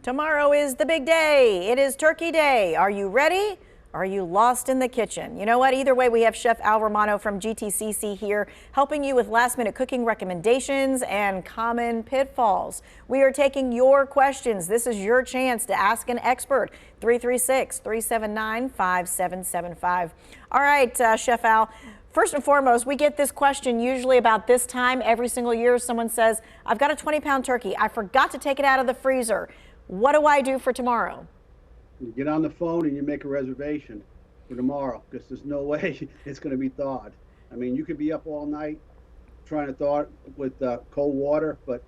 Tomorrow is the big day. It is Turkey Day. Are you ready? Are you lost in the kitchen? You know what? Either way, we have Chef Al Romano from GTCC here helping you with last-minute cooking recommendations and common pitfalls. We are taking your questions. This is your chance to ask an expert. 336-379-5775. All right, Chef Al. First and foremost, we get this question usually about this time every single year. Someone says, I've got a 20-pound turkey. I forgot to take it out of the freezer. What do I do for tomorrow? You get on the phone and you make a reservation for tomorrow because there's no way it's going to be thawed. I mean, you could be up all night trying to thaw it with cold water, but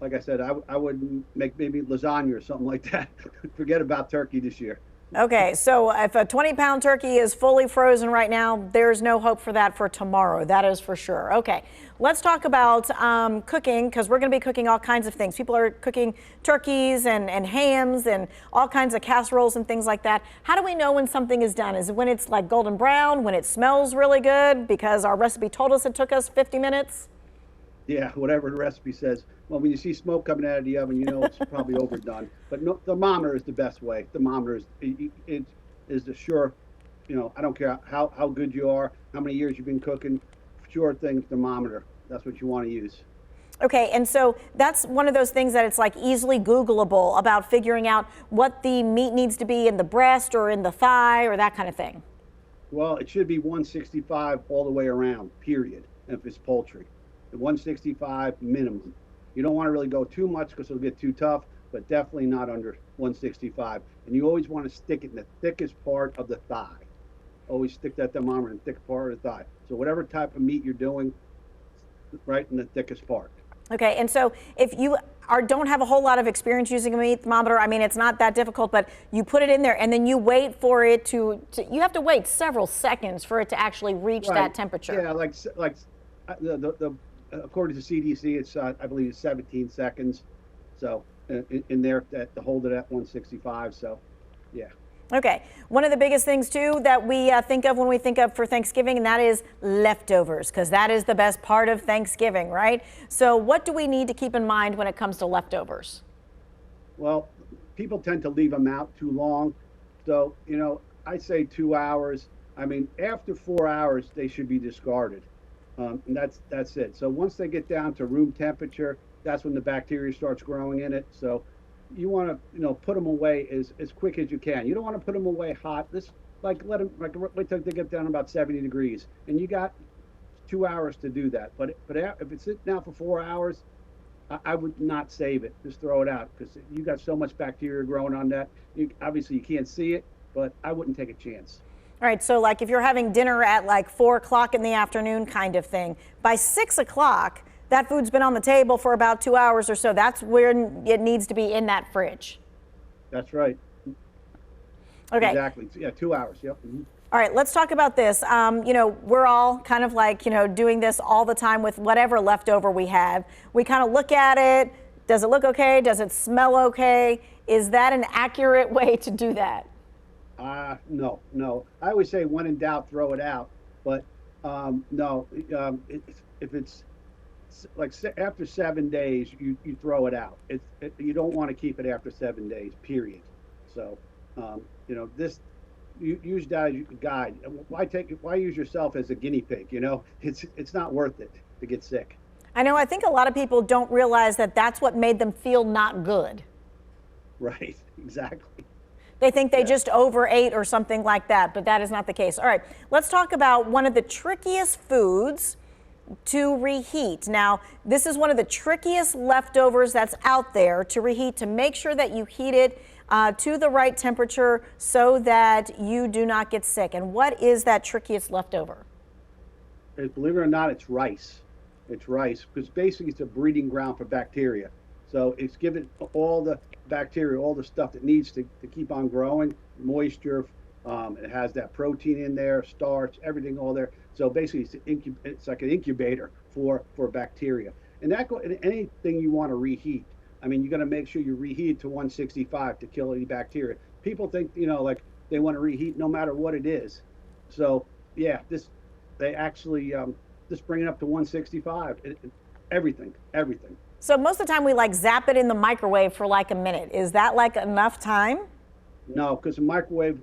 like I said, I would make maybe lasagna or something like that. Forget about turkey this year. Okay, so if a 20-pound turkey is fully frozen right now, there's no hope for that for tomorrow. That is for sure. Okay, let's talk about cooking, because we're going to be cooking all kinds of things. People are cooking turkeys and hams and all kinds of casseroles and things like that. How do we know when something is done? Is it when it's like golden brown, when it smells really good because our recipe told us it took us 50 minutes? Yeah, whatever the recipe says. Well, when you see smoke coming out of the oven, you know it's probably overdone. But no, thermometer is the best way. Thermometer is the sure, I don't care how good you are, how many years you've been cooking, sure thing, thermometer. That's what you want to use. Okay, and so that's one of those things that it's like easily Googleable about figuring out what the meat needs to be in the breast or in the thigh or that kind of thing. Well, it should be 165 all the way around, period, if it's poultry. The 165 minimum. You don't want to really go too much because it'll get too tough, but definitely not under 165. And you always want to stick it in the thickest part of the thigh. Always stick that thermometer in the thick part of the thigh. So whatever type of meat you're doing, right in the thickest part. Okay, and so if you don't have a whole lot of experience using a meat thermometer, I mean, it's not that difficult, but you put it in there and then you wait for it to you have to wait several seconds for it to actually reach that temperature. Yeah, like the according to CDC, it's I believe it's 17 seconds. So in there to hold it at 165. So, yeah. Okay. One of the biggest things too that we think of when we think of for Thanksgiving, and that is leftovers, because that is the best part of Thanksgiving, right? So what do we need to keep in mind when it comes to leftovers? Well, people tend to leave them out too long. So, I say 2 hours. I mean, after 4 hours, they should be discarded. And that's it. So once they get down to room temperature, that's when the bacteria starts growing in it. So you want to, put them away as quick as you can. You don't want to put them away hot. Let them wait till they get down about 70 degrees, and you got 2 hours to do that. But if it's sitting out for 4 hours, I would not save it. Just throw it out because you got so much bacteria growing on that. Obviously, you can't see it, but I wouldn't take a chance. All right, so like if you're having dinner at like 4 o'clock in the afternoon kind of thing, by 6 o'clock, that food's been on the table for about 2 hours or so. That's where it needs to be in that fridge. That's right. Okay. Exactly. Yeah, 2 hours. Yep. Mm-hmm. All right, let's talk about this. We're all kind of like, doing this all the time with whatever leftover we have. We kind of look at it. Does it look okay? Does it smell okay? Is that an accurate way to do that? No. I always say when in doubt, throw it out. But no, if it's like after 7 days, you throw it out. You don't want to keep it after 7 days, period. So, use that as your guide. Why use yourself as a guinea pig? It's not worth it to get sick. I know. I think a lot of people don't realize that that's what made them feel not good. Right. Exactly. They think they just overate or something like that, but that is not the case. All right, let's talk about one of the trickiest foods to reheat. Now, this is one of the trickiest leftovers that's out there to reheat, to make sure that you heat it to the right temperature so that you do not get sick. And what is that trickiest leftover? Believe it or not, it's rice. It's rice because basically it's a breeding ground for bacteria. So it's given all the bacteria, all the stuff that needs to keep on growing, moisture. It has that protein in there, starch, everything all there. So basically, it's like an incubator for bacteria. And anything you want to reheat, I mean, you got to make sure you reheat to 165 to kill any bacteria. People think, like they want to reheat no matter what it is. So yeah, they actually just bring it up to 165. Everything. So most of the time we like zap it in the microwave for like a minute. Is that like enough time? No, because the microwave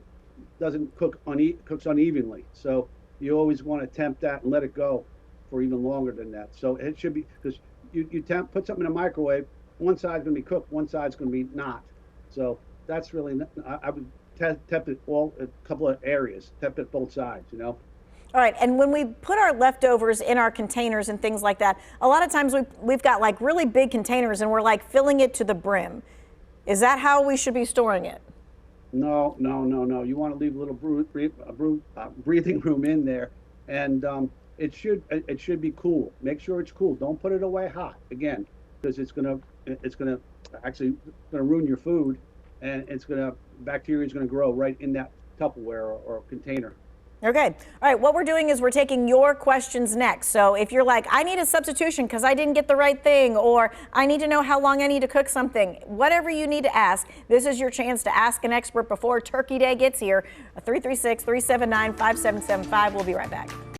doesn't cooks unevenly. So you always want to temp that and let it go for even longer than that. So it should be, because put something in a microwave, one side's going to be cooked, one side's going to be not. So that's really I would temp it all a couple of areas, temp it both sides. All right, and when we put our leftovers in our containers and things like that, a lot of times we've got like really big containers and we're like filling it to the brim. Is that how we should be storing it? No, no, no, no. You want to leave a little breathing room in there, and it should be cool. Make sure it's cool. Don't put it away hot again, because it's gonna actually gonna ruin your food, and bacteria is gonna grow right in that Tupperware or container. Okay. All right. What we're doing is we're taking your questions next. So if you're like, I need a substitution because I didn't get the right thing, or I need to know how long I need to cook something, whatever you need to ask, this is your chance to ask an expert before Turkey Day gets here. 336-379-5775. We'll be right back.